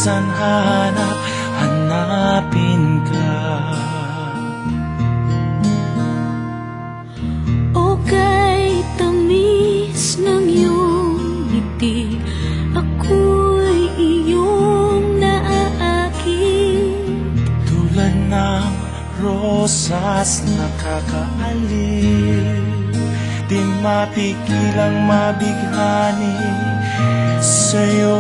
san hanapin ka. O kay tamis ng iyong ngiti, ako'y iyong naaakit. Tulad ng rosas nakakaaliw, di mapigilang mabighani sa'yo.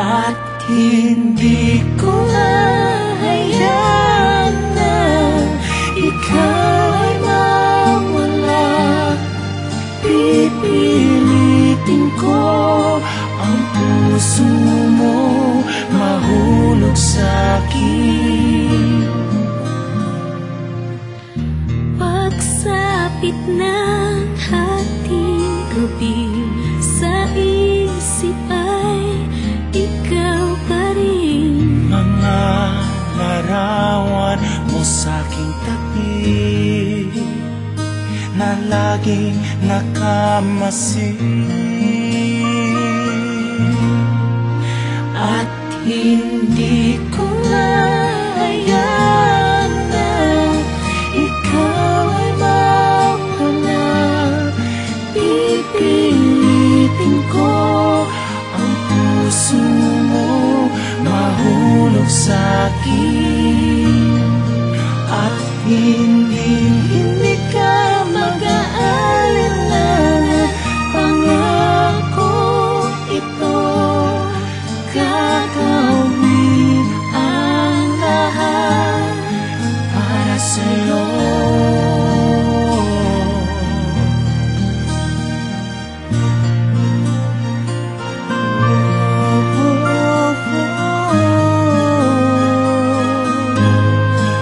At hindi ko hahayaan na ikaw ay mawala. Pipilitin ko ang puso mo mahulog sa'kin. Pagsapit ng hating gabi, sa isip ay ikaw pa rin. Mga larawan mo sa'king tabi na laging nakamasid. At hindi ko hahayaan na ikaw ay mawala. Pipilitin ko ang puso mo mahulog sa'kin. At hindi ka mag-aalala, pangako ito, gagawin ang lahat para sa'yo.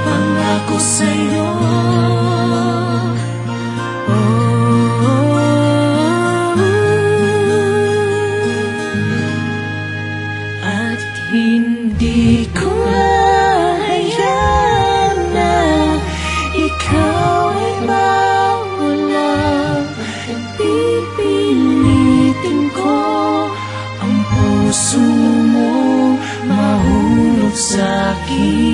Pangako sa'yo. At hindi ko hahayaan na ikaw ay mawala. Pipilitin ko ang puso mo mahulog sa'kin.